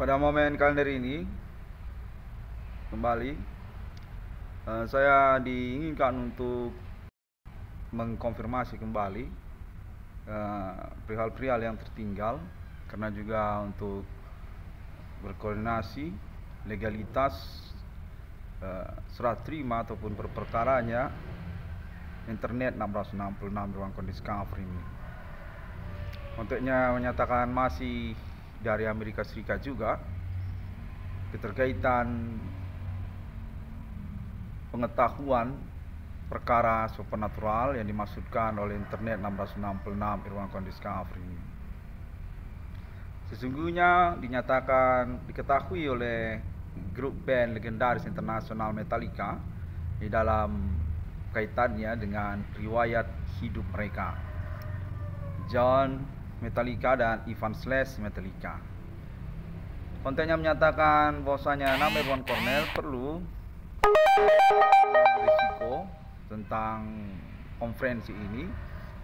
Pada momen kalender ini kembali saya diinginkan untuk mengkonfirmasi kembali perihal-perihal yang tertinggal, karena juga untuk berkoordinasi legalitas serah terima ataupun perkaranya internet 666 ruang Discovery ini. Untuknya menyatakan masih dari Amerika Serikat juga keterkaitan pengetahuan perkara supernatural yang dimaksudkan oleh internet 666 ruang Discovery ini. Sesungguhnya diketahui oleh grup band legendaris internasional Metallica di dalam kaitannya dengan riwayat hidup mereka, John Metallica dan Ivan Slash Metallica. Kontennya menyatakan bahwasanya nama Ron Cornell perlu risiko tentang konferensi ini,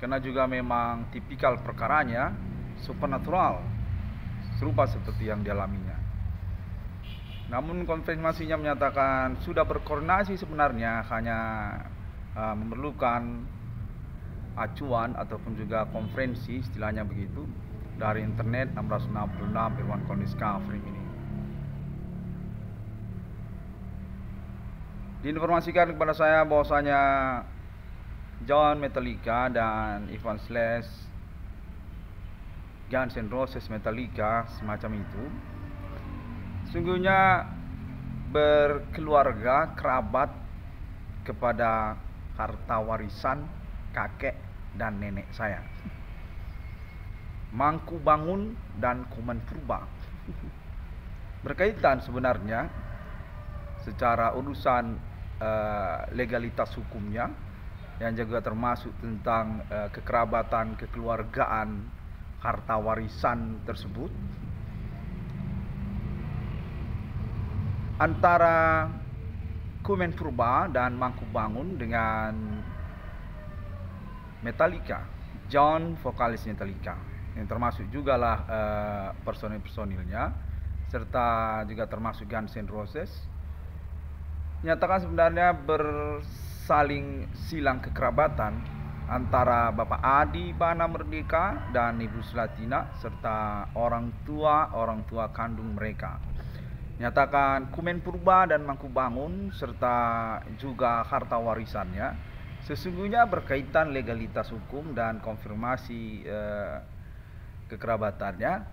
karena juga memang tipikal perkaranya supernatural, serupa seperti yang dialaminya. Namun konfirmasinya menyatakan sudah berkoordinasi, sebenarnya hanya memerlukan acuan ataupun juga konferensi, istilahnya begitu, dari internet 666 ruang Discovery ini. Diinformasikan kepada saya bahwasanya John Metallica dan Ivan Slash Guns N' Roses Metallica semacam itu sungguhnya berkeluarga kerabat kepada harta warisan kakek dan nenek saya, Mangku Bangun dan Kuman Purba. Berkaitan sebenarnya secara urusan legalitas hukumnya, yang juga termasuk tentang kekerabatan, kekeluargaan, harta warisan tersebut antara Kumen Purba dan Mangku Bangun dengan Metallica, John vokalis Metallica, yang termasuk juga lah personil-personilnya, serta juga termasuk Guns N' Roses, menyatakan sebenarnya bersaling silang kekerabatan antara Bapak Adi Bana Merdeka dan Ibu Slatina serta orang tua kandung mereka. Menyatakan Kumen Purba dan Mangku Bangun serta juga harta warisannya sesungguhnya berkaitan legalitas hukum dan konfirmasi kekerabatannya,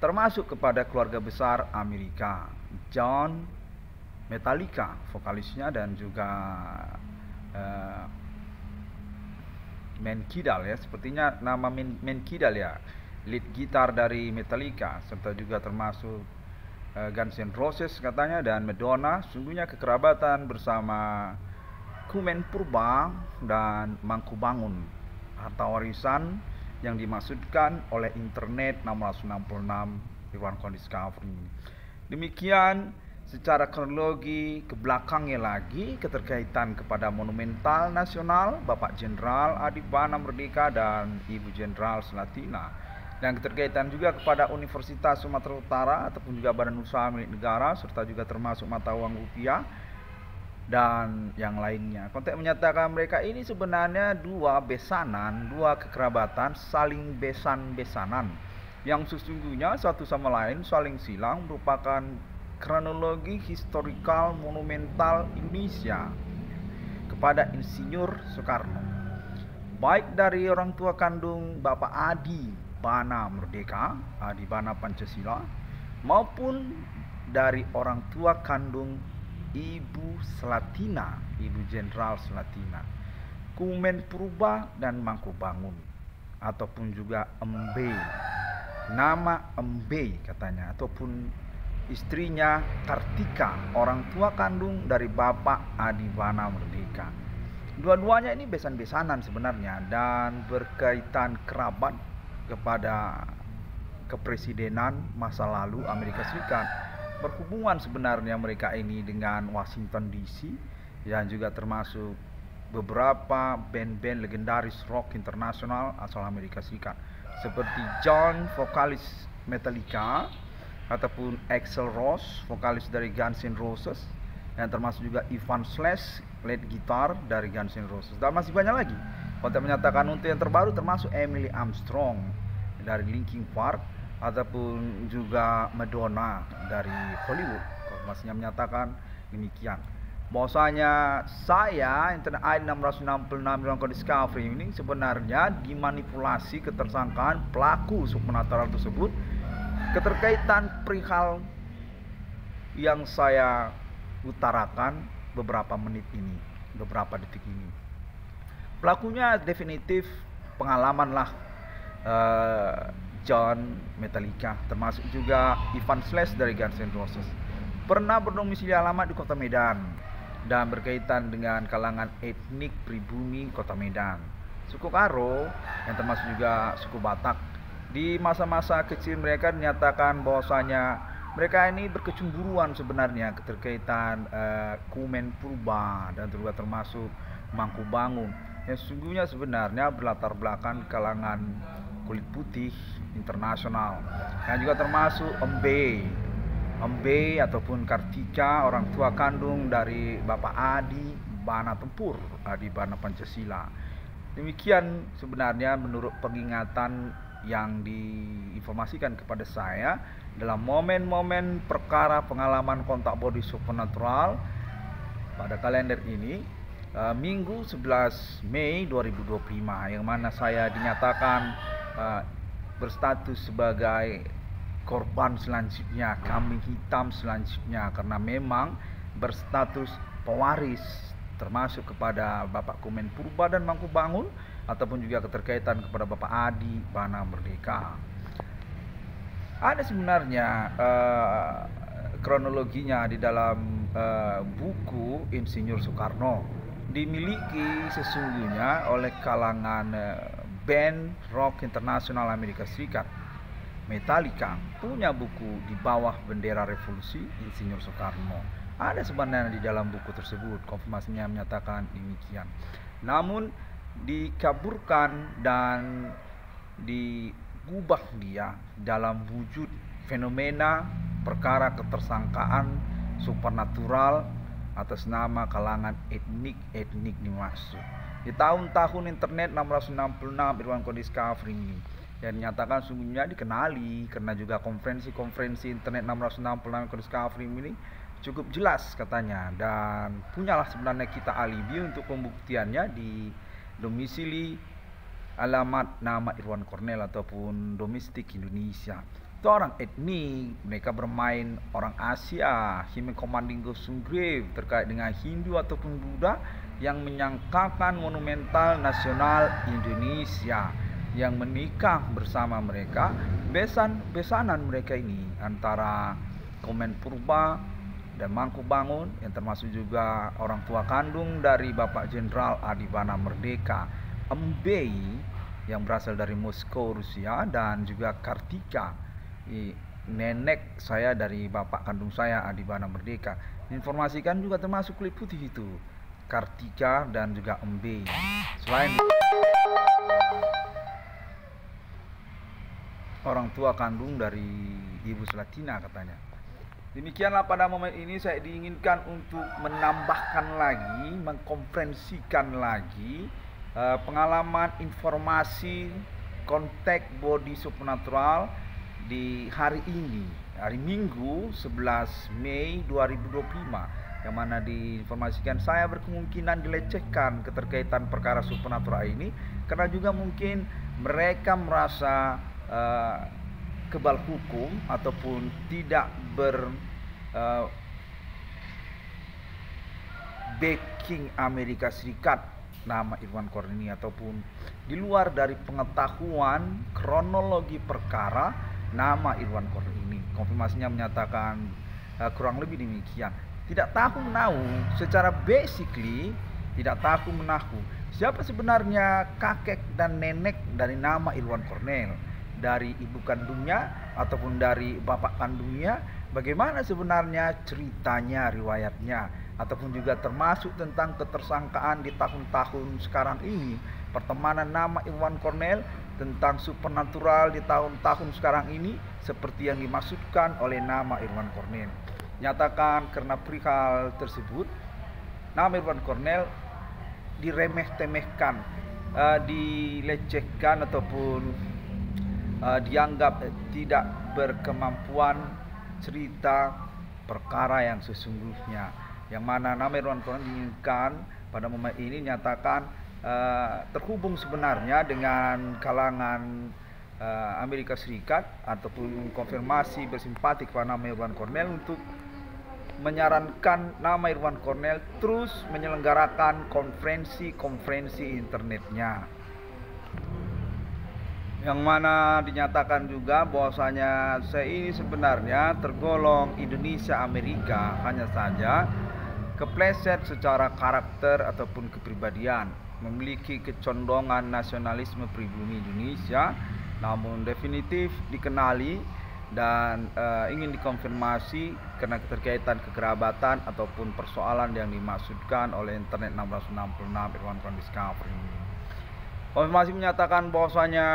termasuk kepada keluarga besar Amerika, John Metallica vokalisnya, dan juga Man Kidal, ya, sepertinya nama Man Kidal, ya, lead gitar dari Metallica, serta juga termasuk Guns N' Roses katanya, dan Madonna. Sungguhnya kekerabatan bersama Kumen Purba dan Mangku Bangun, harta warisan yang dimaksudkan oleh internet 666 di ruang Discovery ini. Demikian secara kronologi ke belakangnya lagi, keterkaitan kepada monumental nasional Bapak Jenderal Adi Bana Merdeka dan Ibu Jenderal Slatina, dan keterkaitan juga kepada Universitas Sumatera Utara ataupun juga badan usaha milik negara, serta juga termasuk mata uang rupiah dan yang lainnya. Konteks menyatakan mereka ini sebenarnya dua kekerabatan saling besan-besanan, yang sesungguhnya satu sama lain saling silang, merupakan kronologi historikal monumental Indonesia kepada Insinyur Soekarno, baik dari orang tua kandung Bapak Adi Bana Merdeka, Adi Bana Pancasila, maupun dari orang tua kandung Ibu Slatina, Ibu Jenderal Slatina, Kumen Purba dan Mangku Bangun, ataupun juga Embe, nama Embe katanya, ataupun istrinya Kartika, orang tua kandung dari Bapak Adi Bana Merdeka. Dua-duanya ini besan-besanan sebenarnya, dan berkaitan kerabat kepada kepresidenan masa lalu Amerika Serikat. Berhubungan sebenarnya mereka ini dengan Washington DC, yang juga termasuk beberapa band-band legendaris rock internasional asal Amerika Serikat, seperti John vokalis Metallica ataupun Axl Rose, vokalis dari Guns N' Roses, dan termasuk juga Ivan Slash, lead gitar dari Guns N' Roses, dan masih banyak lagi. Kontak menyatakan untuk yang terbaru termasuk Emily Armstrong dari Linkin Park, ataupun juga Madonna dari Hollywood. Konfirmasinya menyatakan demikian, bahwasanya saya Internet ID 666 bilang kode Discovery ini sebenarnya dimanipulasi ketersangkaan pelaku supernatural tersebut keterkaitan perihal yang saya utarakan beberapa menit ini, beberapa detik ini. Pelakunya definitif pengalaman lah, John Metallica, termasuk juga Ivan Slash dari Guns N' Roses. Pernah berdomisili alamat di Kota Medan dan berkaitan dengan kalangan etnik pribumi Kota Medan, suku Karo, yang termasuk juga suku Batak. Di masa-masa kecil mereka dinyatakan bahwasanya mereka ini berkecemburuan sebenarnya keterkaitan Kumen Purba dan juga termasuk Mangkubangun, yang sesungguhnya sebenarnya berlatar belakang kalangan kulit putih internasional, yang juga termasuk Embe ataupun Kartika, orang tua kandung dari Bapak Adi Bana Tempur, Adi Bana Pancasila. Demikian sebenarnya menurut pengingatan yang diinformasikan kepada saya dalam momen-momen perkara pengalaman kontak body supernatural pada kalender ini, Minggu 11 Mei 2025, yang mana saya dinyatakan berstatus sebagai korban selanjutnya, kambing hitam selanjutnya, karena memang berstatus pewaris termasuk kepada Bapak Kumen Purba dan Mangkubangun, ataupun juga keterkaitan kepada Bapak Adi Bana Merdeka. Ada sebenarnya kronologinya di dalam buku Insinyur Soekarno, dimiliki sesungguhnya oleh kalangan band rock internasional Amerika Serikat. Metallica punya buku di bawah bendera revolusi Insinyur Soekarno. Ada sebenarnya di dalam buku tersebut, konfirmasinya menyatakan demikian. Namun dikaburkan dan digubah dia dalam wujud fenomena perkara ketersangkaan supernatural atas nama kalangan etnik dimaksud. Di tahun-tahun internet 666 Irwan Kode Discovery ini, yang dinyatakan sungguhnya dikenali karena juga konferensi internet 666 Kode Discovery ini cukup jelas katanya, dan punyalah sebenarnya kita alibi untuk pembuktiannya di domisili alamat nama Irwan Cornell ataupun domestik Indonesia. Itu orang etnik, mereka bermain orang Asia, Human Commanding Ghost Grave terkait dengan Hindu ataupun Buddha yang menyangkakan monumental nasional Indonesia, yang menikah bersama mereka, besanan mereka ini antara Kumen Purba dan Mangkubangun, yang termasuk juga orang tua kandung dari Bapak Jenderal Adi Bana Merdeka, Embei yang berasal dari Moskow, Rusia, dan juga Kartika, nenek saya dari bapak kandung saya Adi Bana Merdeka. Informasikan juga termasuk kulit putih itu, Kartika dan juga Embei. Selain orang tua kandung dari Ibu Selatina katanya. Demikianlah pada momen ini saya diinginkan untuk menambahkan lagi, mengkonferensikan lagi pengalaman informasi kontak body supernatural di hari ini, hari Minggu 11 Mei 2025, yang mana diinformasikan saya berkemungkinan dilecehkan keterkaitan perkara supernatural ini, karena juga mungkin mereka merasa kebal hukum ataupun tidak backing Amerika Serikat nama Irwan Cornell ini, ataupun di luar dari pengetahuan kronologi perkara nama Irwan Cornell ini. Konfirmasinya menyatakan kurang lebih demikian. Tidak tahu menahu, secara basically tidak tahu menahu siapa sebenarnya kakek dan nenek dari nama Irwan Cornell, dari ibu kandungnya ataupun dari bapak kandungnya, bagaimana sebenarnya ceritanya, riwayatnya, ataupun juga termasuk tentang ketersangkaan di tahun-tahun sekarang ini pertemanan nama Irwan Cornell tentang supernatural di tahun-tahun sekarang ini seperti yang dimaksudkan oleh nama Irwan Cornell. Nyatakan karena perihal tersebut nama Irwan Cornell diremeh-temehkan, dilecehkan ataupun dianggap tidak berkemampuan cerita perkara yang sesungguhnya, yang mana nama Irwan Cornell diinginkan pada momen ini nyatakan terhubung sebenarnya dengan kalangan Amerika Serikat ataupun konfirmasi bersimpati kepada nama Irwan Cornell untuk menyarankan nama Irwan Cornell terus menyelenggarakan konferensi internetnya, yang mana dinyatakan juga bahwasanya saya ini sebenarnya tergolong Indonesia Amerika, hanya saja kepleset secara karakter ataupun kepribadian, memiliki kecondongan nasionalisme pribumi Indonesia, namun definitif dikenali dan ingin dikonfirmasi karena keterkaitan kekerabatan ataupun persoalan yang dimaksudkan oleh internet 1666 Irwan Cornell Discovery. Konfirmasi menyatakan bahwasanya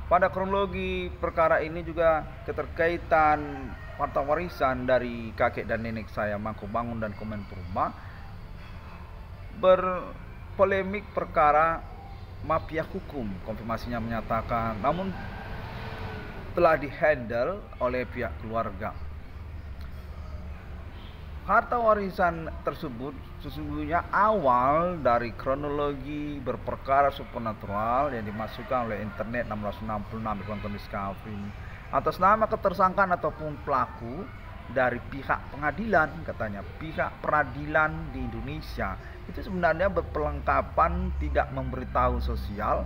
pada kronologi perkara ini juga keterkaitan harta warisan dari kakek dan nenek saya, Mangkubangun dan Kemenpurba, berpolemik perkara mafia hukum. Konfirmasinya menyatakan namun telah dihandle oleh pihak keluarga. Harta warisan tersebut sesungguhnya awal dari kronologi berperkara supernatural yang dimasukkan oleh internet 1666 Irwan Cornell Discovery atas nama ketersangkaan ataupun pelaku dari pihak pengadilan. Katanya pihak peradilan di Indonesia itu sebenarnya berperlengkapan tidak memberitahu sosial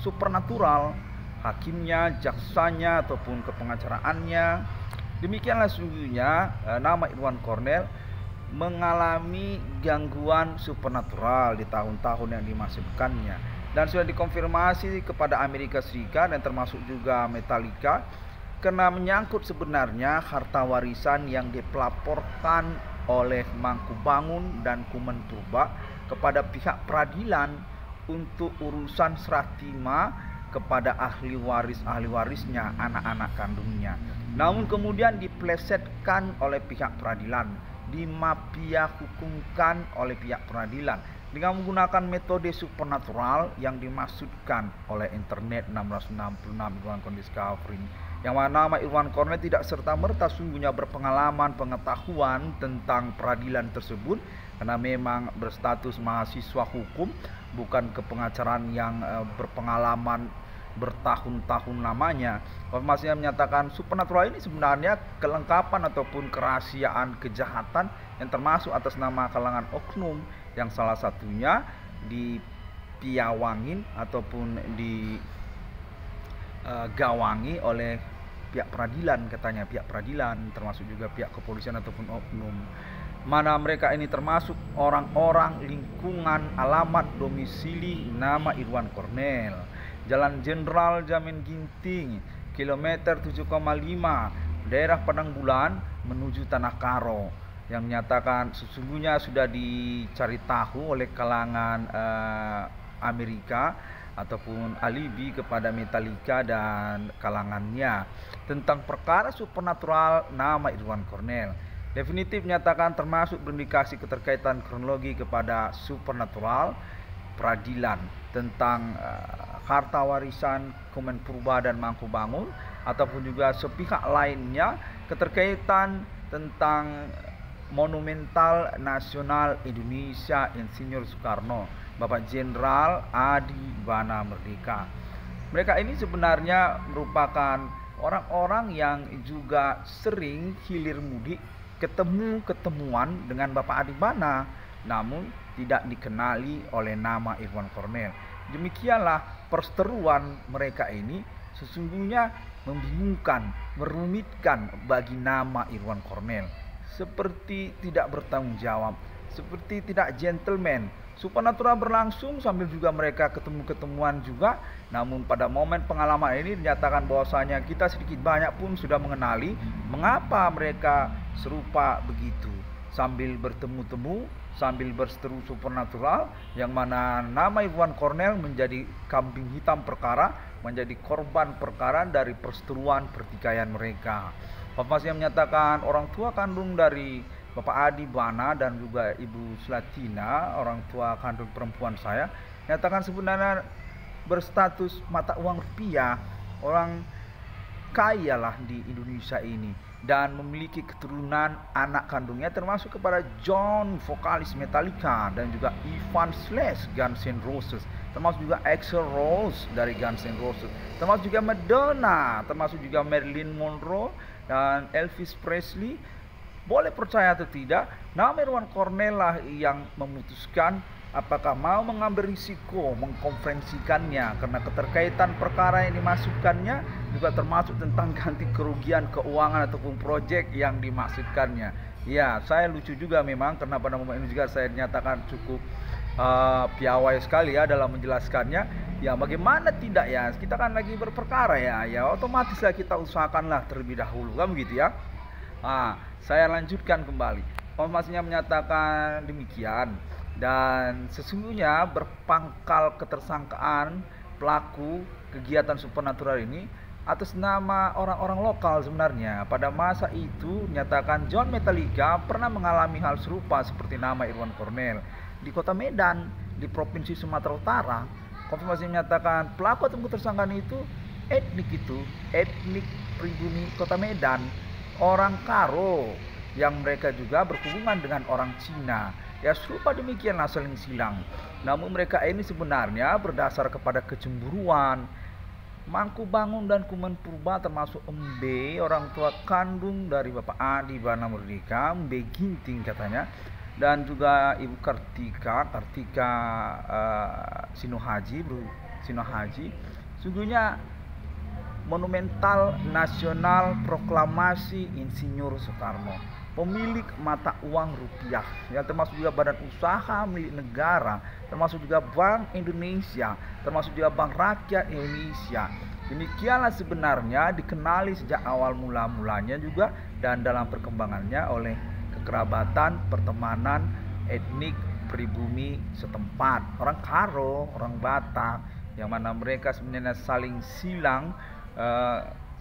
supernatural, hakimnya, jaksanya ataupun kepengacaraannya. Demikianlah sesungguhnya nama Irwan Cornell mengalami gangguan supernatural di tahun-tahun yang dimasukkannya, dan sudah dikonfirmasi kepada Amerika Serikat dan termasuk juga Metallica karena menyangkut sebenarnya harta warisan yang dipelaporkan oleh Mangkubangun dan Kemenpurba kepada pihak peradilan untuk urusan serah terima kepada ahli warisnya, anak-anak kandungnya. Namun kemudian diplesetkan oleh pihak peradilan, dimafia hukumkan oleh pihak peradilan dengan menggunakan metode supernatural yang dimaksudkan oleh internet 1666 Irwan Cornell Discovery, yang mana nama Irwan Cornell tidak serta-merta sungguhnya berpengalaman pengetahuan tentang peradilan tersebut karena memang berstatus mahasiswa hukum, bukan kepengacaraan yang berpengalaman bertahun-tahun lamanya. Konfirmasinya menyatakan supernatural ini sebenarnya kelengkapan ataupun kerahasiaan kejahatan yang termasuk atas nama kalangan oknum, yang salah satunya dipiawangin ataupun digawangi oleh pihak peradilan. Katanya pihak peradilan termasuk juga pihak kepolisian ataupun oknum, mana mereka ini termasuk orang-orang lingkungan alamat domisili nama Irwan Cornell, Jalan Jenderal Jamin Ginting, kilometer 7,5, daerah Padang Bulan menuju Tanah Karo, yang menyatakan sesungguhnya sudah dicari tahu oleh kalangan Amerika ataupun alibi kepada Metallica dan kalangannya tentang perkara supernatural nama Irwan Cornell. Definitif menyatakan termasuk berindikasi keterkaitan kronologi kepada supernatural peradilan tentang harta warisan Kemenpurba dan Mangkubangun ataupun juga sepihak lainnya keterkaitan tentang Monumental Nasional Indonesia Insinyur Soekarno, Bapak Jenderal Adi Bana Merdeka. Mereka ini sebenarnya merupakan orang-orang yang juga sering hilir mudik ketemuan dengan Bapak Adi Bana, namun tidak dikenali oleh nama Irwan Cornell. Demikianlah perseteruan mereka ini sesungguhnya membingungkan, merumitkan bagi nama Irwan Cornell, seperti tidak bertanggung jawab, seperti tidak gentleman. Supernatural berlangsung sambil juga mereka ketemuan juga, namun pada momen pengalaman ini dinyatakan bahwasanya kita sedikit banyak pun sudah mengenali mengapa mereka serupa begitu. Sambil bertemu-temu sambil berseteru supernatural, yang mana nama Irwan Cornell menjadi kambing hitam perkara, menjadi korban perkara dari perseteruan pertikaian mereka. Konfirmasi yang menyatakan orang tua kandung dari Bapak Adi Bana dan juga Ibu Slatina, orang tua kandung perempuan saya, nyatakan sebenarnya berstatus mata uang rupiah, orang kaya lah di Indonesia ini, dan memiliki keturunan anak kandungnya termasuk kepada John vokalis Metallica, dan juga Ivan Slash Guns N' Roses, termasuk juga Axl Rose dari Guns N' Roses, termasuk juga Madonna, termasuk juga Marilyn Monroe dan Elvis Presley. Boleh percaya atau tidak, nama Irwan Cornell lah yang memutuskan apakah mau mengambil risiko mengkonferensikannya, karena keterkaitan perkara yang dimasukkannya juga termasuk tentang ganti kerugian keuangan ataupun proyek yang dimasukkannya. Ya, saya lucu juga memang, karena pada momen ini juga saya nyatakan cukup piawai sekali ya dalam menjelaskannya. Ya, bagaimana tidak ya, kita kan lagi berperkara ya otomatis lah kita usahakanlah terlebih dahulu, kan begitu ya. Saya lanjutkan kembali. Informasinya menyatakan demikian, dan sesungguhnya berpangkal ketersangkaan pelaku kegiatan supernatural ini atas nama orang-orang lokal. Sebenarnya pada masa itu nyatakan John Metallica pernah mengalami hal serupa seperti nama Irwan Cornell di kota Medan di provinsi Sumatera Utara. Konfirmasi menyatakan pelaku atau tersangkaan itu etnik pribumi kota Medan, orang Karo, yang mereka juga berhubungan dengan orang Cina. Ya, serupa demikianlah saling silang. Namun mereka ini sebenarnya berdasar kepada kecemburuan. Mangku Bangun dan Kumen Purba termasuk Embe, orang tua kandung dari Bapak Adi Bana Merdeka, Embe Ginting katanya, dan juga Ibu Kartika Sinohaji, sungguhnya monumental nasional proklamasi Insinyur Soekarno, pemilik mata uang rupiah, ya, termasuk juga badan usaha milik negara, termasuk juga Bank Indonesia, termasuk juga Bank Rakyat Indonesia. Demikianlah sebenarnya dikenali sejak awal mula-mulanya juga, dan dalam perkembangannya oleh kekerabatan pertemanan etnik pribumi setempat, orang Karo, orang Batak, yang mana mereka sebenarnya saling silang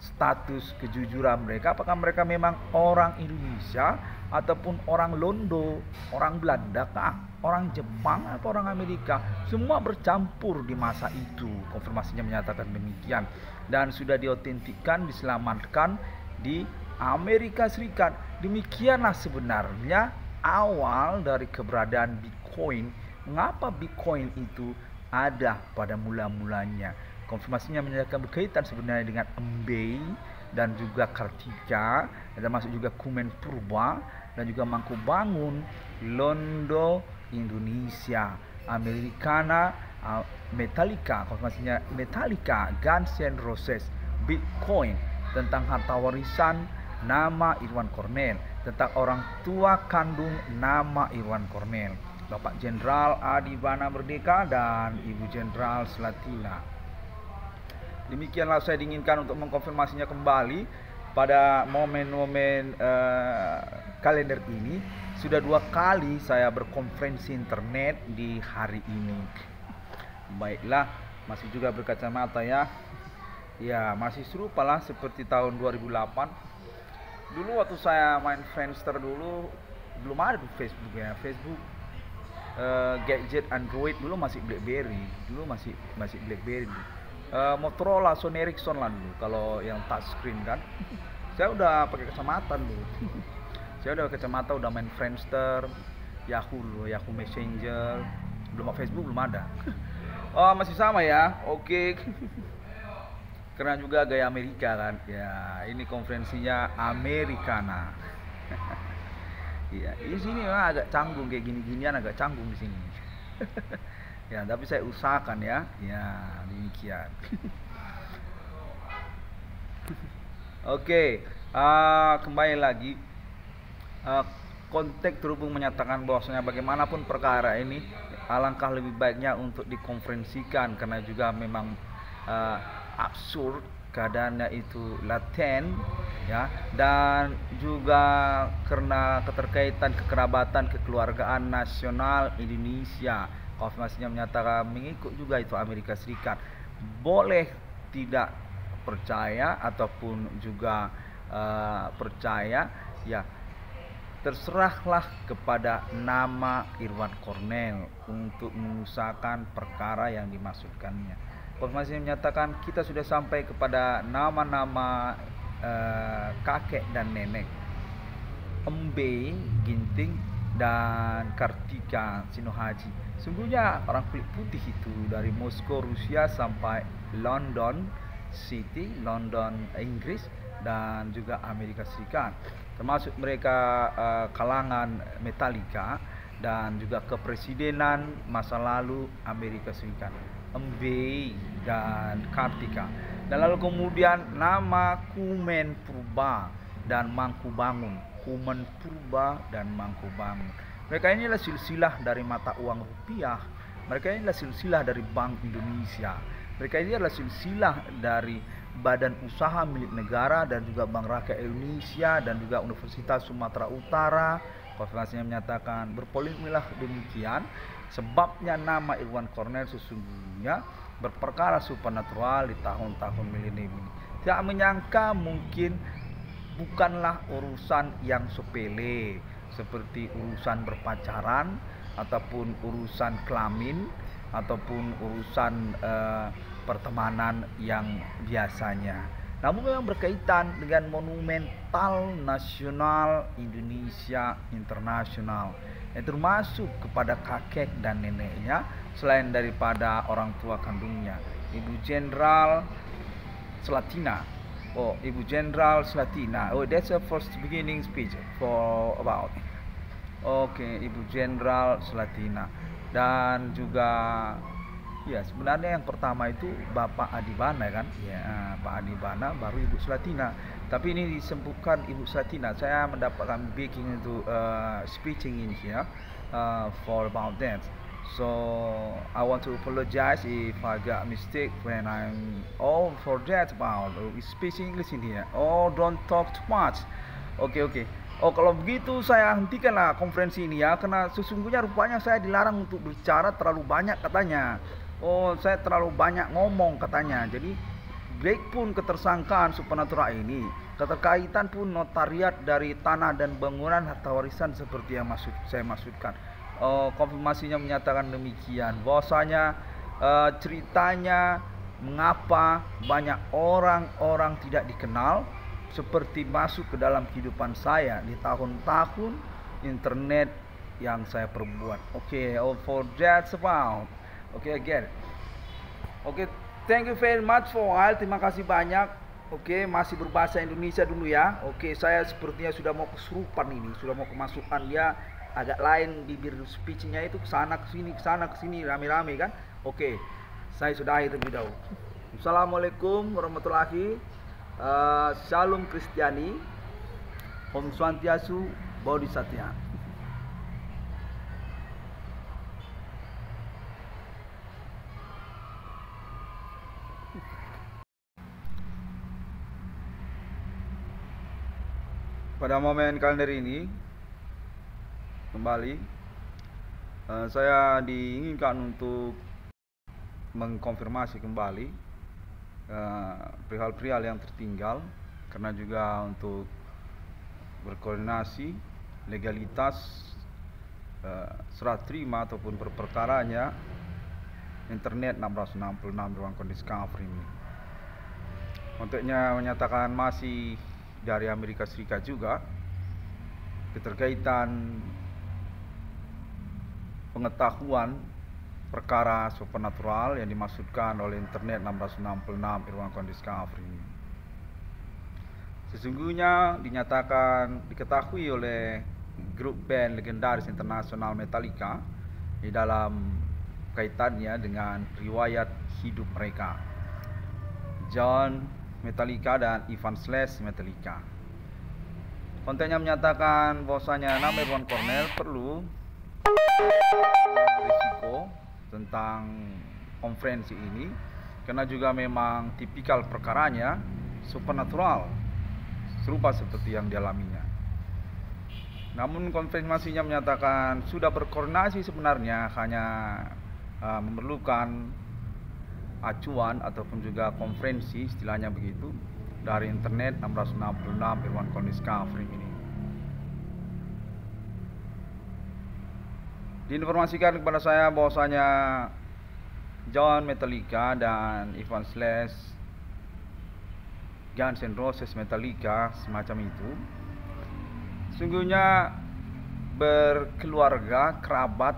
status kejujuran mereka, apakah mereka memang orang Indonesia ataupun orang Londo, orang Belanda kah, orang Jepang atau orang Amerika, semua bercampur di masa itu. Konfirmasinya menyatakan demikian, dan sudah diotentikkan, diselamatkan di Amerika Serikat. Demikianlah sebenarnya awal dari keberadaan Bitcoin. Mengapa Bitcoin itu ada pada mula-mulanya? Konfirmasinya menyatakan berkaitan sebenarnya dengan Embe dan juga Kartika, dan masuk juga Kumen Purba dan juga Mangku Bangun, Londo, Indonesia, Americana, Metallica. Konfirmasinya Metallica, Guns N' Roses, Bitcoin, tentang harta warisan nama Irwan Cornell, tentang orang tua kandung nama Irwan Cornell, Bapak Jenderal Adi Bana Merdeka dan Ibu Jenderal Slatina. Demikianlah saya diinginkan untuk mengkonfirmasinya kembali pada momen-momen kalender ini. Sudah 2 kali saya berkonferensi internet di hari ini. Baiklah, masih juga berkacamata ya. Ya, masih serupa lah seperti tahun 2008. Dulu waktu saya main Friendster dulu, belum ada di Facebook ya. Facebook gadget Android dulu masih BlackBerry. Dulu masih BlackBerry. Motorola, Sony Ericsson lah dulu kalau yang touchscreen kan. Saya udah pakai kacamata dulu. Saya udah kacamata, udah main Friendster, Yahoo Messenger, belum Facebook, belum ada. Oh, masih sama ya. Oke. Karena juga gaya Amerika kan. Ya, ini konferensinya Americana. Ya, di sini memang agak canggung kayak gini-ginian, agak canggung di sini. Ya, tapi saya usahakan ya. Ya, demikian. Oke, kembali lagi. Konteks terhubung menyatakan bahwasanya bagaimanapun perkara ini, alangkah lebih baiknya untuk dikonferensikan, karena juga memang absurd keadaannya itu laten, ya, dan juga karena keterkaitan kekerabatan kekeluargaan nasional Indonesia. Konfirmasinya menyatakan mengikut juga itu Amerika Serikat. Boleh tidak percaya ataupun juga percaya, ya terserahlah kepada nama Irwan Cornell untuk mengusahakan perkara yang dimaksudkannya. Konfirmasi menyatakan kita sudah sampai kepada nama-nama kakek dan nenek Embe Ginting dan Kartika Sinohaji. Sungguhnya orang kulit putih itu dari Moskow Rusia sampai London City, London Inggris, dan juga Amerika Serikat, termasuk mereka kalangan Metallica dan juga kepresidenan masa lalu Amerika Serikat, Embe dan Kartika. Dan lalu kemudian nama Kumen Purba dan Mangkubangun, Kumen Purba dan Mangkubangun. Mereka ini adalah silsilah dari mata uang rupiah. Mereka ini adalah silsilah dari Bank Indonesia. Mereka ini adalah silsilah dari badan usaha milik negara dan juga Bank Rakyat Indonesia dan juga Universitas Sumatera Utara. Konfirmasinya menyatakan berpolemiklah demikian, sebabnya nama Irwan Cornell sesungguhnya berperkara supernatural di tahun-tahun milenium ini. Tidak menyangka mungkin bukanlah urusan yang sepele seperti urusan berpacaran ataupun urusan kelamin ataupun urusan pertemanan yang biasanya. Namun memang berkaitan dengan monumental nasional Indonesia internasional, yang termasuk kepada kakek dan neneknya selain daripada orang tua kandungnya, Ibu Jenderal Slatina. Oh, Ibu Jenderal Slatina. Oh, that's the first beginning speech for about. Oke, Ibu Jenderal Slatina. Dan juga ya sebenarnya yang pertama itu Bapak Adibana kan, ya Pak Adibana baru Ibu Slatina. Tapi ini disebutkan Ibu Slatina. Saya mendapatkan backing itu speaking in here for about that. So I want to apologize if I got mistake when I'm for that about speaking English in here. Oh, don't talk too much. Oke. Oh, kalau begitu saya hentikanlah konferensi ini ya, karena sesungguhnya rupanya saya dilarang untuk bicara terlalu banyak katanya. Oh, saya terlalu banyak ngomong katanya. Jadi baik pun ketersangkaan supernatural ini, keterkaitan pun notariat dari tanah dan bangunan harta warisan seperti yang saya maksudkan. Konfirmasinya menyatakan demikian, bahwasanya ceritanya mengapa banyak orang-orang tidak dikenal seperti masuk ke dalam kehidupan saya di tahun-tahun internet yang saya perbuat. Oke, for that about. Oke, again. Oke, thank you very much for all. Terima kasih banyak. Oke, masih berbahasa Indonesia dulu ya. Oke, saya sepertinya sudah mau kesurupan ini, sudah mau kemasukan dia agak lain bibir speechnya itu kesana kesini rame-rame kan. Oke, saya sudahi terlebih dahulu. Assalamualaikum warahmatullahi Shalom Kristiani, Om Swantiastu, Bodhisattva. Pada momen kalender ini kembali saya diinginkan untuk mengkonfirmasi kembali perihal-perihal yang tertinggal, karena juga untuk berkoordinasi legalitas serah terima ataupun perkaranya internet 666 ruang discovery ini. Untuknya menyatakan masih dari Amerika Serikat juga keterkaitan pengetahuan perkara supernatural yang dimaksudkan oleh internet 666 Irwan Discovery. Sesungguhnya diketahui oleh grup band legendaris internasional Metallica di dalam kaitannya dengan riwayat hidup mereka, John Metallica dan Ivan Slash Metallica. Kontennya menyatakan bahwasanya nama Irwan Cornell perlu risiko tentang konferensi ini, karena juga memang tipikal perkaranya supernatural serupa seperti yang dialaminya. Namun konfirmasinya menyatakan sudah berkoordinasi, sebenarnya hanya memerlukan acuan ataupun juga konferensi, istilahnya begitu, dari internet 666 Irwan Discovery ini. Diinformasikan kepada saya bahwasanya John Metallica dan Ivan Slash Guns N' Roses Metallica semacam itu sungguhnya berkeluarga kerabat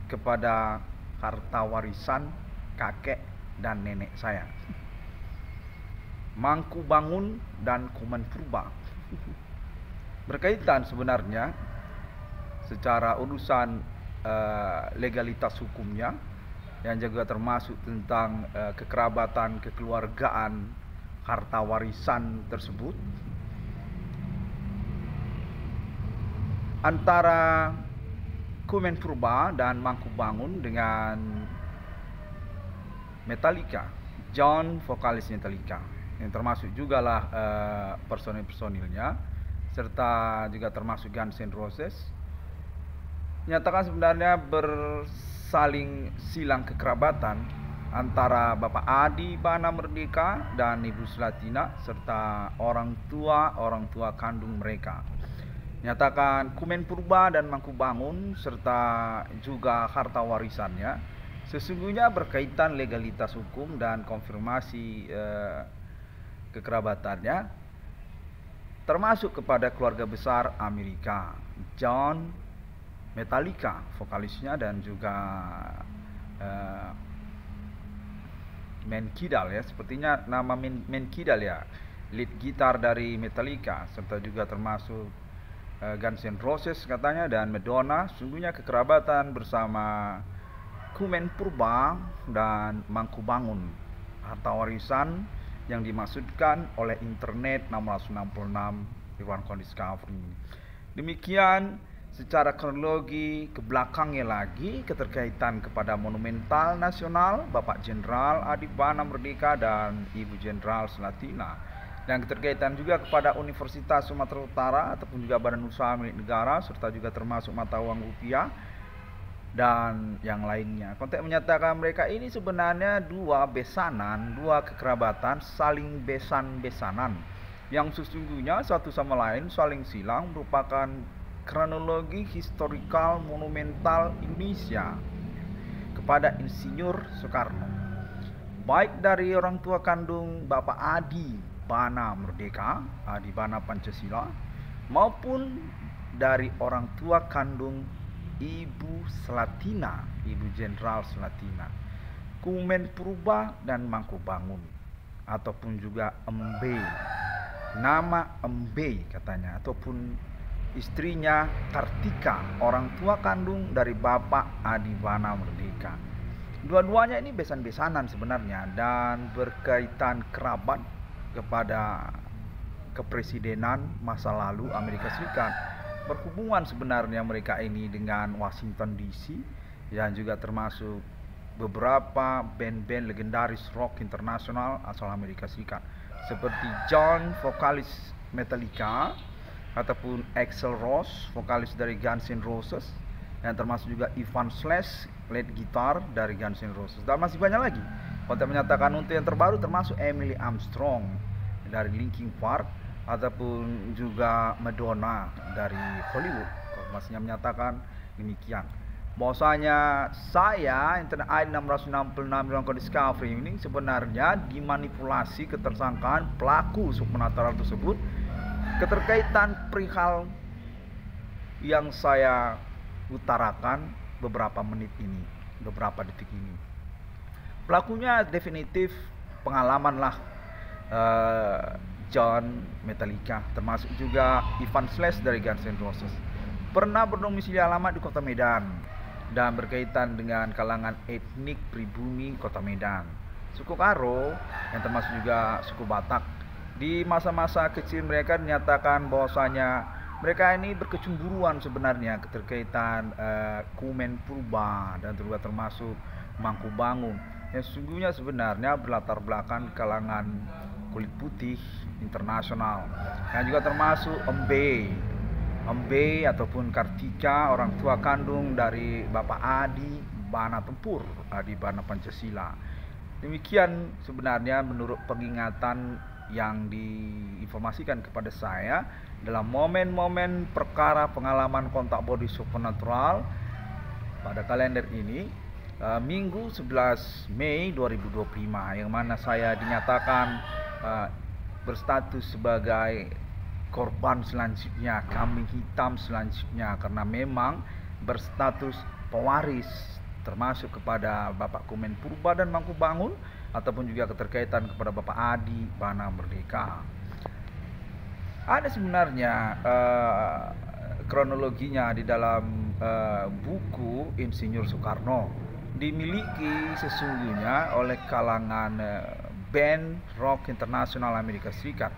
kepada harta warisan kakek dan nenek saya, Mangku Bangun dan Kuman Purba. Berkaitan sebenarnya secara urusan legalitas hukumnya, yang juga termasuk tentang kekerabatan, kekeluargaan, harta warisan tersebut antara Kumen Purba dan Mangku Bangun dengan Metallica, John vokalis Metallica, yang termasuk juga lah personil-personilnya, serta juga termasuk Guns N' Roses, nyatakan sebenarnya bersaling silang kekerabatan antara Bapak Adi Bana Merdeka dan Ibu Slatina serta orang tua kandung mereka. Nyatakan Kumen Purba dan Mangku Bangun serta juga harta warisannya sesungguhnya berkaitan legalitas hukum dan konfirmasi kekerabatannya, termasuk kepada keluarga besar Amerika, John Metallica vokalisnya, dan juga Man Kidal ya, sepertinya nama Man Kidal ya, lead gitar dari Metallica, serta juga termasuk Guns N' Roses katanya, dan Madonna. Sungguhnya kekerabatan bersama Kumen Purba dan Mangku Bangun, harta warisan yang dimaksudkan oleh internet 666 Irwan Discovery. Demikian secara kronologi ke belakangnya lagi, keterkaitan kepada monumental nasional Bapak Jenderal Adi Bana Merdeka dan Ibu Jenderal Slatina, dan keterkaitan juga kepada Universitas Sumatera Utara ataupun juga badan usaha milik negara, serta juga termasuk mata uang rupiah dan yang lainnya. Konteks menyatakan mereka ini sebenarnya dua besanan, dua kekerabatan saling besan-besanan yang sesungguhnya satu sama lain saling silang, merupakan kronologi historikal monumental Indonesia kepada Insinyur Soekarno, baik dari orang tua kandung Bapak Adi Bana Merdeka, Adi Bana Pancasila, maupun dari orang tua kandung Ibu Slatina, Ibu Jenderal Slatina, Kumen Purba dan Mangku Bangun, ataupun juga Embe, nama Embe katanya, ataupun istrinya Kartika, orang tua kandung dari Bapak Adi Bana Merdeka. Dua-duanya ini besan-besanan sebenarnya dan berkaitan kerabat kepada kepresidenan masa lalu Amerika Serikat. Berhubungan sebenarnya mereka ini dengan Washington DC, yang juga termasuk beberapa band-band legendaris rock internasional asal Amerika Serikat, seperti John vokalis Metallica, ataupun Axl Rose vokalis dari Guns N' Roses, yang termasuk juga Ivan Slash lead gitar dari Guns N' Roses, dan masih banyak lagi. Konteks menyatakan untuk yang terbaru termasuk Emily Armstrong dari Linkin Park, ataupun juga Madonna dari Hollywood. Konfirmasinya menyatakan demikian, bahwasanya saya internet ID 666 Irwan Discovery ini sebenarnya dimanipulasi ketersangkaan pelaku supernatural tersebut, keterkaitan perihal yang saya utarakan beberapa menit ini, beberapa detik ini. Pelakunya definitif pengalaman lah, John Metallica, termasuk juga Ivan Slash dari Guns N' Roses, pernah berdomisili alamat di Kota Medan dan berkaitan dengan kalangan etnik pribumi Kota Medan, suku Karo, yang termasuk juga suku Batak. Di masa-masa kecil mereka dinyatakan bahwasanya mereka ini berkecemburuan sebenarnya keterkaitan Kumen Purba dan juga termasuk Mangku Bangun. yang sesungguhnya sebenarnya berlatar belakang kalangan kulit putih internasional, yang juga termasuk Embe ataupun Kartika, orang tua kandung dari Bapak Adi Bana Tempur, Adi Bana Pancasila. Demikian sebenarnya menurut pengingatan yang diinformasikan kepada saya dalam momen-momen perkara pengalaman kontak body supernatural pada kalender ini, Minggu 11 Mei 2025, yang mana saya dinyatakan berstatus sebagai korban selanjutnya, kambing hitam selanjutnya, karena memang berstatus pewaris termasuk kepada Bapak Komen Purba dan Mangkubangun, ataupun juga keterkaitan kepada Bapak Adi Bana Merdeka. Ada sebenarnya kronologinya di dalam buku Insinyur Soekarno, dimiliki sesungguhnya oleh kalangan band rock internasional Amerika Serikat.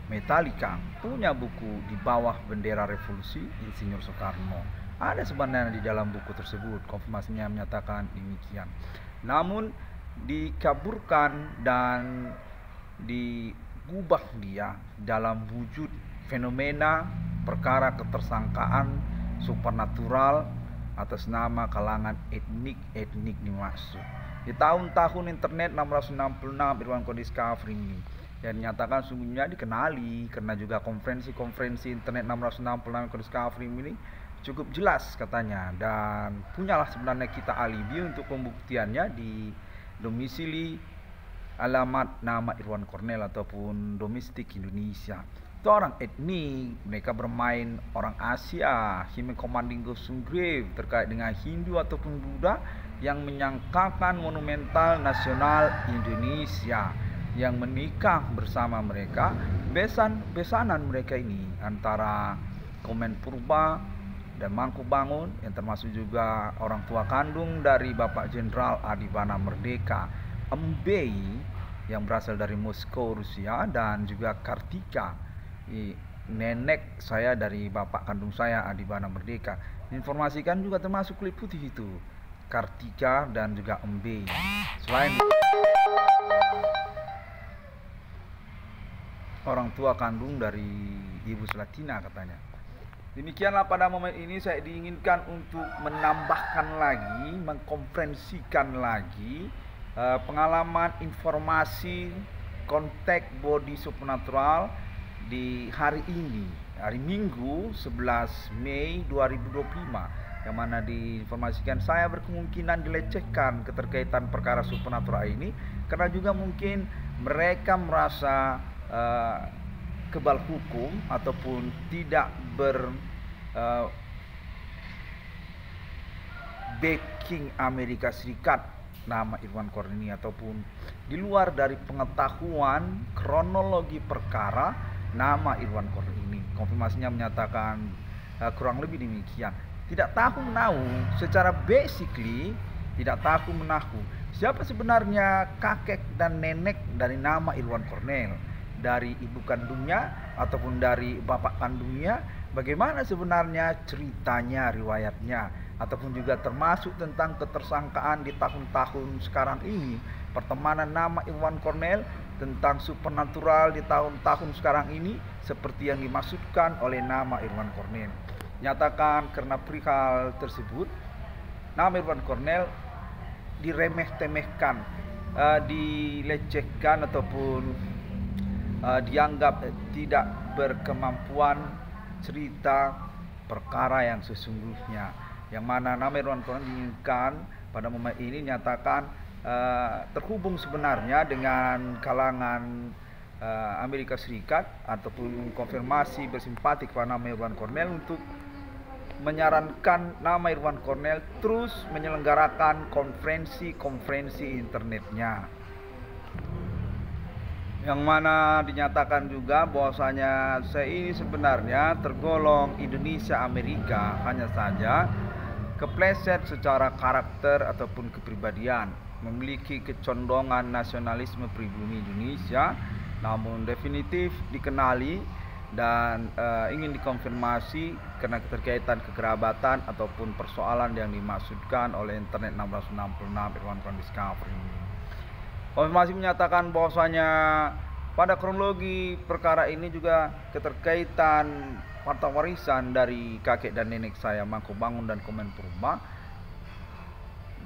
Metallica punya buku di bawah bendera revolusi Insinyur Soekarno. Ada sebenarnya di dalam buku tersebut, konfirmasinya menyatakan demikian. Namun dikaburkan dan digubah dia dalam wujud fenomena perkara ketersangkaan supernatural atas nama kalangan etnik dimaksud. Di tahun-tahun internet 666 Irwan Discovery ini yang dinyatakan sungguhnya dikenali karena juga konferensi internet 666 Discovery ini cukup jelas katanya, dan punyalah sebenarnya kita alibi untuk pembuktiannya di domisili alamat nama Irwan Cornell ataupun domestik Indonesia. Itu orang etnik, mereka bermain orang Asia, Human Commanding Gosung Grave terkait dengan Hindu ataupun Buddha yang menyangkakan monumental nasional Indonesia, yang menikah bersama mereka, besanan mereka ini antara Komen Purba dan Mangkubangun, yang termasuk juga orang tua kandung dari Bapak Jenderal Adi Bana Merdeka, Embei yang berasal dari Moskow, Rusia, dan juga Kartika, nenek saya dari bapak kandung saya Adi Bana Merdeka. Informasikan juga termasuk kulit putih itu, Kartika dan juga Embei. Selain orang tua kandung dari Ibu Selatina katanya. Demikianlah pada momen ini saya diinginkan untuk menambahkan lagi, mengkonferensikan lagi pengalaman informasi kontak body supernatural di hari ini, hari Minggu 11 Mei 2025, yang mana diinformasikan saya berkemungkinan dilecehkan keterkaitan perkara supernatural ini, karena juga mungkin mereka merasa kebal hukum ataupun tidak backing Amerika Serikat nama Irwan Cornell ini, ataupun di luar dari pengetahuan kronologi perkara nama Irwan Cornell ini. Konfirmasinya menyatakan kurang lebih demikian. Tidak tahu menahu, secara basically tidak tahu menahu siapa sebenarnya kakek dan nenek dari nama Irwan Cornell, dari ibu kandungnya ataupun dari bapak kandungnya, bagaimana sebenarnya ceritanya, riwayatnya, ataupun juga termasuk tentang ketersangkaan di tahun-tahun sekarang ini, pertemanan nama Irwan Cornell tentang supernatural di tahun-tahun sekarang ini seperti yang dimaksudkan oleh nama Irwan Cornell. Nyatakan karena perihal tersebut, nama Irwan Cornell diremeh-temehkan, dilecehkan ataupun dianggap tidak berkemampuan cerita perkara yang sesungguhnya, yang mana nama Irwan Cornell diinginkan pada momen ini nyatakan terhubung sebenarnya dengan kalangan Amerika Serikat ataupun konfirmasi bersimpati kepada nama Irwan Cornell untuk menyarankan nama Irwan Cornell terus menyelenggarakan konferensi internetnya, yang mana dinyatakan juga bahwasanya saya ini sebenarnya tergolong Indonesia Amerika, hanya saja kepleset secara karakter ataupun kepribadian, memiliki kecondongan nasionalisme pribumi Indonesia, namun definitif dikenali dan ingin dikonfirmasi karena keterkaitan kekerabatan ataupun persoalan yang dimaksudkan oleh internet 1666 Irwan Discovery. Konfirmasi menyatakan bahwasanya pada kronologi perkara ini juga keterkaitan harta warisan dari kakek dan nenek saya, Mangkubangun dan Kemenpurba,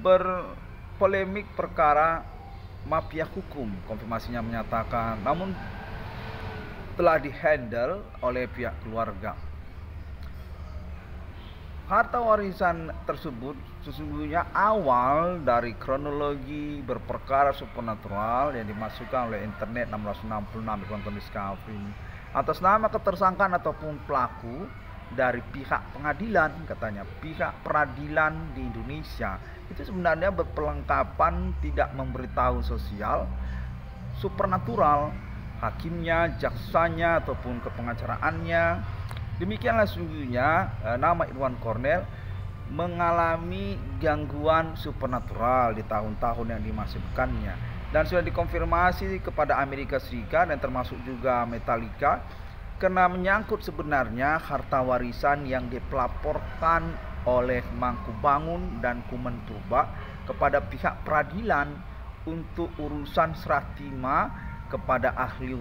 berpolemik perkara mafia hukum. Konfirmasinya menyatakan namun telah dihandle oleh pihak keluarga. Harta warisan tersebut sesungguhnya awal dari kronologi berperkara supernatural yang dimasukkan oleh internet 666 Irwan Discovery atas nama ketersangkaan ataupun pelaku dari pihak pengadilan. Katanya pihak peradilan di Indonesia itu sebenarnya berperlengkapan tidak memberitahu sosial supernatural, hakimnya, jaksanya ataupun kepengacaraannya. Demikianlah sesungguhnya nama Irwan Cornell mengalami gangguan supernatural di tahun-tahun yang dimasukkannya, dan sudah dikonfirmasi kepada Amerika Serikat dan termasuk juga Metallica karena menyangkut sebenarnya harta warisan yang dipelaporkan oleh Mangkubangun dan Kemenpurba kepada pihak peradilan untuk urusan serah terima kepada ahli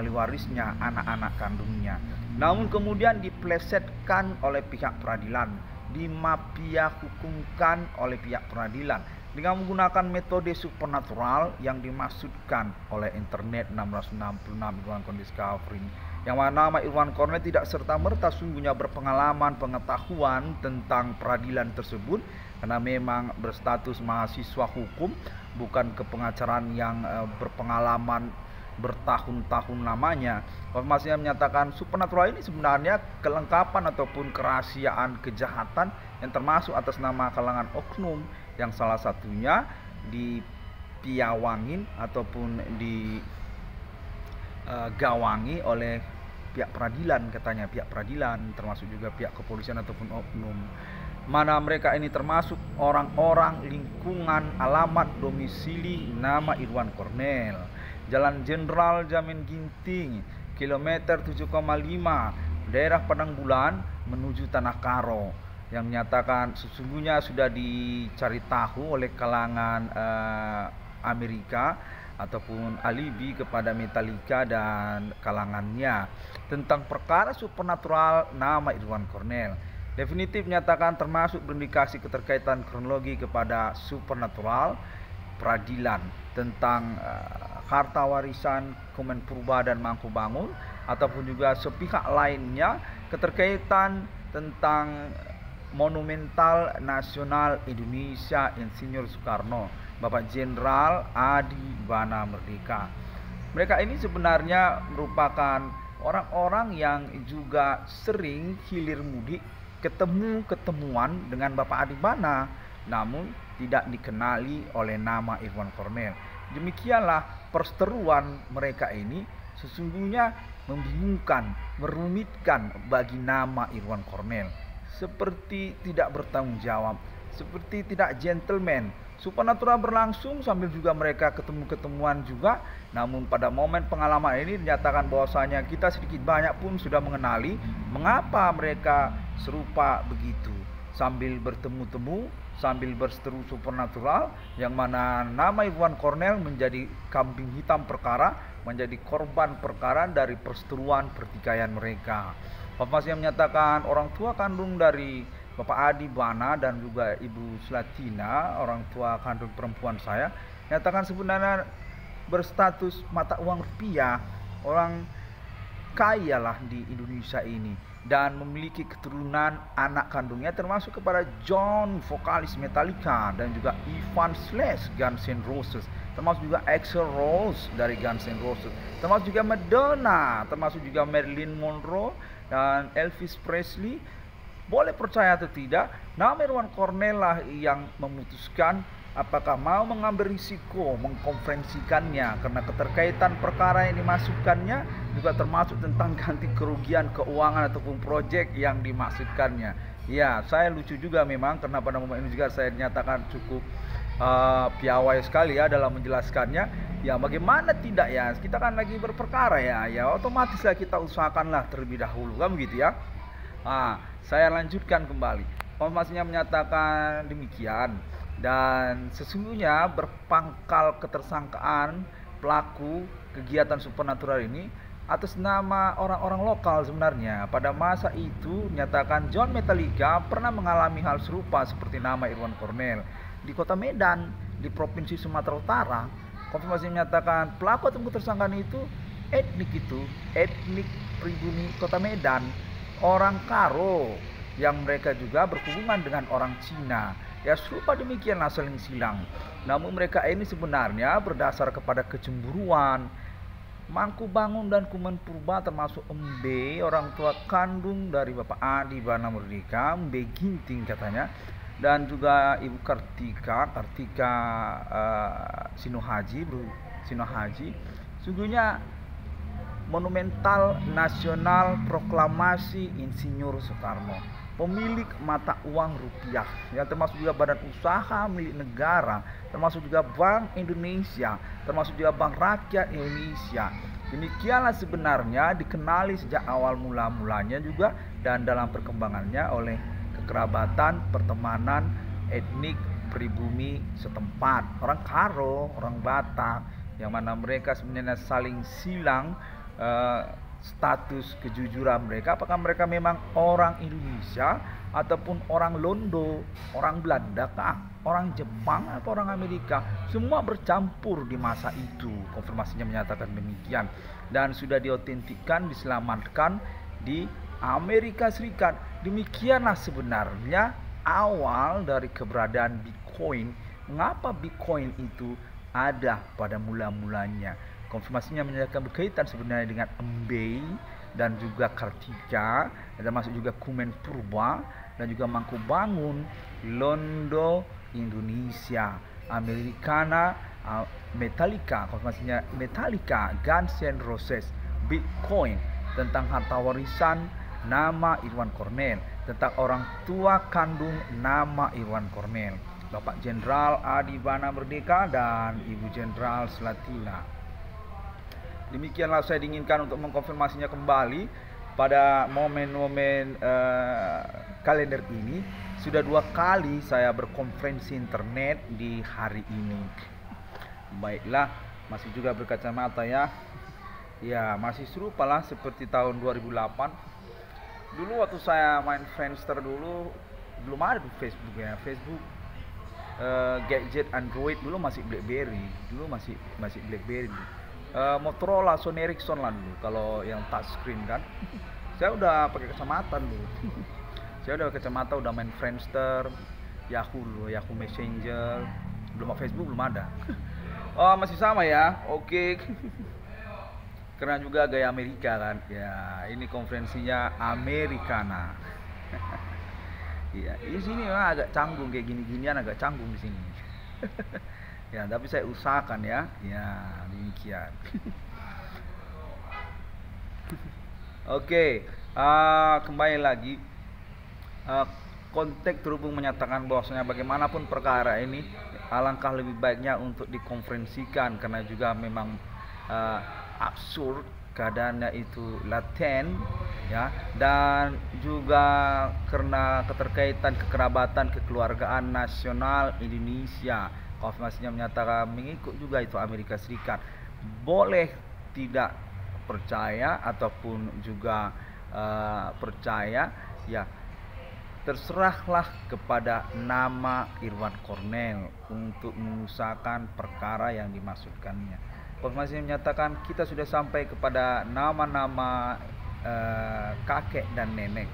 warisnya, anak-anak kandungnya. Namun kemudian diplesetkan oleh pihak peradilan, dimafia hukumkan oleh pihak peradilan dengan menggunakan metode supernatural yang dimaksudkan oleh internet 666 Irwan Discovery, yang mana nama Irwan Cornell tidak serta-merta sungguhnya berpengalaman pengetahuan tentang peradilan tersebut, karena memang berstatus mahasiswa hukum, bukan kepengacaraan yang berpengalaman bertahun-tahun namanya. Informasinya menyatakan supernatural ini sebenarnya kelengkapan ataupun kerahasiaan kejahatan yang termasuk atas nama kalangan oknum, yang salah satunya dipiawangin ataupun digawangi oleh pihak peradilan. Katanya pihak peradilan termasuk juga pihak kepolisian ataupun oknum, mana mereka ini termasuk orang-orang lingkungan alamat domisili nama Irwan Cornell, Jalan Jenderal Jamin Ginting, kilometer 7,5, daerah Padang Bulan menuju Tanah Karo, yang menyatakan sesungguhnya sudah dicari tahu oleh kalangan Amerika ataupun alibi kepada Metallica dan kalangannya tentang perkara supernatural nama Irwan Cornell. Definitif menyatakan termasuk berindikasi keterkaitan kronologi kepada supernatural peradilan tentang harta warisan Kemenpurba dan Mangkubangun ataupun juga sepihak lainnya keterkaitan tentang Monumental Nasional Indonesia Insinyur Soekarno, Bapak Jenderal Adi Bana Merdeka. Mereka ini sebenarnya merupakan orang-orang yang juga sering hilir mudik ketemuan dengan Bapak Adi Bana, namun tidak dikenali oleh nama Irwan Cornell. Demikianlah perseteruan mereka ini sesungguhnya membingungkan, merumitkan bagi nama Irwan Cornell. Seperti tidak bertanggung jawab, seperti tidak gentleman. Supernatural berlangsung sambil juga mereka ketemuan juga. Namun pada momen pengalaman ini dinyatakan bahwasanya kita sedikit banyak pun sudah mengenali mengapa mereka serupa begitu. Sambil bertemu-temu, sambil berseteru supernatural, yang mana nama Irwan Cornell menjadi kambing hitam perkara, menjadi korban perkara dari perseteruan pertikaian mereka. Informasi yang menyatakan orang tua kandung dari Bapak Adi Bana dan juga Ibu Slatina, orang tua kandung perempuan saya, nyatakan sebenarnya berstatus mata uang rupiah, orang kaya lah di Indonesia ini, dan memiliki keturunan anak kandungnya termasuk kepada John vokalis Metallica dan juga Ivan Slash Guns N' Roses, termasuk juga Axl Rose dari Guns N' Roses, termasuk juga Madonna, termasuk juga Marilyn Monroe dan Elvis Presley. Boleh percaya atau tidak, nama Irwan Cornell lah yang memutuskan apakah mau mengambil risiko mengkonferensikannya, karena keterkaitan perkara yang dimasukkannya juga termasuk tentang ganti kerugian keuangan ataupun proyek yang dimasukkannya. Ya, saya lucu juga memang, karena pada momen ini juga saya nyatakan cukup piawai sekali ya dalam menjelaskannya. Ya, bagaimana tidak ya, kita kan lagi berperkara ya otomatis lah kita usahakanlah terlebih dahulu, kan begitu ya. Saya lanjutkan kembali. Informasinya menyatakan demikian. Dan sesungguhnya berpangkal ketersangkaan pelaku kegiatan supernatural ini atas nama orang-orang lokal sebenarnya. Pada masa itu nyatakan John Metallica pernah mengalami hal serupa seperti nama Irwan Cornell di kota Medan di Provinsi Sumatera Utara. Konfirmasi menyatakan pelaku atau tersangkaan itu etnik pribumi kota Medan, orang Karo, yang mereka juga berhubungan dengan orang Cina. Ya serupa demikianlah saling silang. Namun mereka ini sebenarnya berdasar kepada kecemburuan. Mangkubangun dan Kumen Purba termasuk Embe, orang tua kandung dari Bapak Adi Bana Merdeka, Embe Ginting katanya, dan juga Ibu Kartika Sinohaji, sungguhnya monumental nasional proklamasi Insinyur Soekarno, pemilik mata uang rupiah, yang termasuk juga badan usaha milik negara, termasuk juga Bank Indonesia, termasuk juga Bank Rakyat Indonesia. Demikianlah sebenarnya dikenali sejak awal mula-mulanya juga dan dalam perkembangannya oleh kekerabatan pertemanan etnik pribumi setempat, orang Karo, orang Batak, yang mana mereka sebenarnya saling silang status kejujuran mereka, apakah mereka memang orang Indonesia ataupun orang Londo, orang Belanda kah, orang Jepang atau orang Amerika, semua bercampur di masa itu. Konfirmasinya menyatakan demikian dan sudah diotentikkan, diselamatkan di Amerika Serikat. Demikianlah sebenarnya awal dari keberadaan Bitcoin. Mengapa Bitcoin itu ada pada mula-mulanya? Konfirmasinya menyatakan berkaitan sebenarnya dengan Embe dan juga Kartika, termasuk juga Kumen Purba dan juga Mangkubangun, Londo, Indonesia, Americana, Metallica, konfirmasinya Metallica, Guns N' Roses, Bitcoin, tentang harta warisan nama Irwan Cornell, tentang orang tua kandung nama Irwan Cornell, Bapak Jenderal Adi Bana Merdeka dan Ibu Jenderal Slatina. Demikianlah saya diinginkan untuk mengkonfirmasinya kembali pada momen-momen kalender ini. Sudah 2 kali saya berkonferensi internet di hari ini. Baiklah, masih juga berkacamata ya. Ya, masih serupa lah seperti tahun 2008. Dulu waktu saya main Friendster dulu, belum ada di Facebook ya. Facebook gadget Android dulu masih BlackBerry. Dulu masih BlackBerry. Motorola, Sony Ericsson lah dulu kalau yang touchscreen kan. Saya udah pakai kacamata dulu. Saya udah pakai kacamata, udah main Friendster, Yahoo Messenger, belum Facebook belum ada. Oh masih sama ya, oke. Karena juga gaya Amerika kan. Ya ini konferensinya Americana. Ya di sini memang agak canggung kayak gini-ginian, agak canggung di sini. Ya, tapi saya usahakan ya. Ya, demikian. Oke, kembali lagi. Konteks terhubung menyatakan bahwasanya bagaimanapun perkara ini alangkah lebih baiknya untuk dikonferensikan karena juga memang absurd keadaannya itu laten ya, dan juga karena keterkaitan kekerabatan kekeluargaan nasional Indonesia. Konfirmasinya menyatakan mengikut juga itu Amerika Serikat. Boleh tidak percaya ataupun juga percaya ya, terserahlah kepada nama Irwan Cornell untuk mengusahakan perkara yang dimaksudkannya. Konfirmasi menyatakan kita sudah sampai kepada nama-nama kakek dan nenek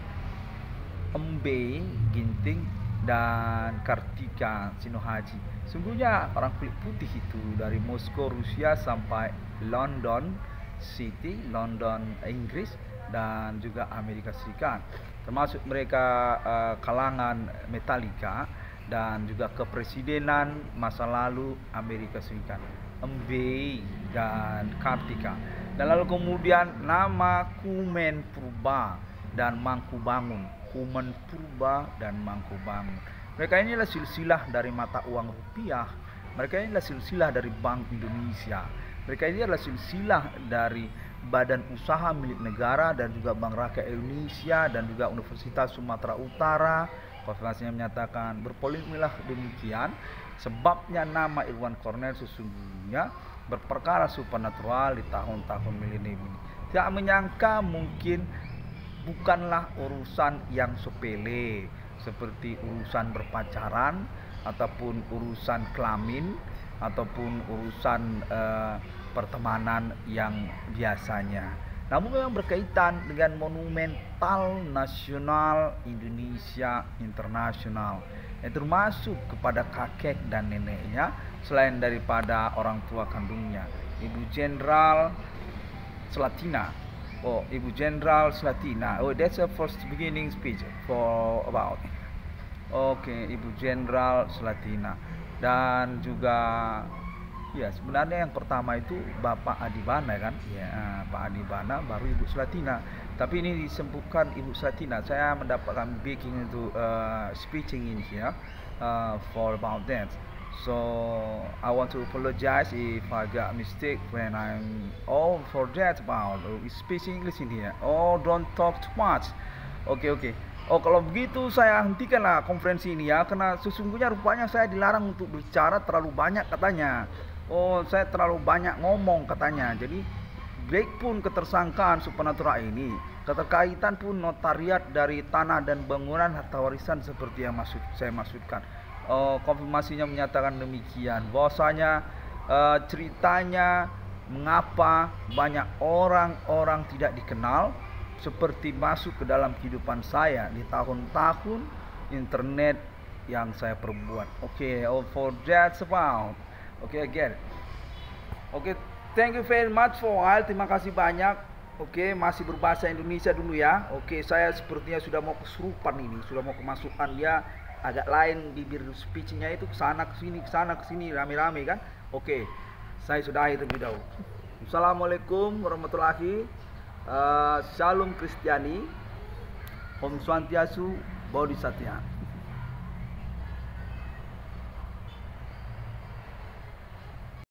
Embe Ginting dan Kartika Sinohaji. Sungguhnya orang kulit putih itu dari Moskow Rusia sampai London City, London Inggris, dan juga Amerika Serikat, termasuk mereka kalangan Metallica dan juga kepresidenan masa lalu Amerika Serikat, Embe dan Kartika. Dan lalu kemudian nama Kumen Purba dan Mangkubangun, Kumen Purba dan Mangkubangun. Mereka ini adalah silsilah dari mata uang rupiah. Mereka ini adalah silsilah dari Bank Indonesia. Mereka ini adalah silsilah dari badan usaha milik negara dan juga Bank Rakyat Indonesia dan juga Universitas Sumatera Utara. Konfirmasinya menyatakan berpolemiklah demikian, sebabnya nama Irwan Cornell sesungguhnya berperkara supernatural di tahun-tahun milenium ini. Tidak menyangka mungkin bukanlah urusan yang sepele seperti urusan berpacaran ataupun urusan kelamin ataupun urusan pertemanan yang biasanya. Namun memang berkaitan dengan monumental nasional Indonesia internasional, yang termasuk kepada kakek dan neneknya selain daripada orang tua kandungnya, Ibu Jenderal Slatina. Oh, Ibu Jenderal Slatina. Oh, that's the first beginning speech for about. Oke, Ibu Jenderal Slatina. Dan juga ya sebenarnya yang pertama itu Bapak Adibana kan, ya Pak Adibana baru Ibu Slatina. Tapi ini disebutkan Ibu Slatina. Saya mendapatkan backing itu speaking in here for about that. So I want to apologize if I got mistake when I'm for that about speaking English in here. Oh, don't talk too much. Oke. Oh, kalau begitu saya hentikanlah konferensi ini ya, karena sesungguhnya rupanya saya dilarang untuk bicara terlalu banyak katanya. Oh, saya terlalu banyak ngomong katanya. Jadi baik pun ketersangkaan supernatural ini, keterkaitan pun notariat dari tanah dan bangunan harta warisan seperti yang saya maksudkan. Konfirmasinya menyatakan demikian, bahwasanya ceritanya mengapa banyak orang-orang tidak dikenal seperti masuk ke dalam kehidupan saya di tahun-tahun internet yang saya perbuat. Oke, for that's about. Oke, again. Oke, thank you very much for while. Terima kasih banyak. Oke, masih berbahasa Indonesia dulu ya. Oke, saya sepertinya sudah mau kesurupan ini, sudah mau kemasukan dia agak lain bibir speechnya itu kesana kesini rame-rame kan. Oke, saya sudahi terlebih dahulu. Assalamualaikum warahmatullahi Shalom Kristiani, Om Swastiastu, Bodhisattva.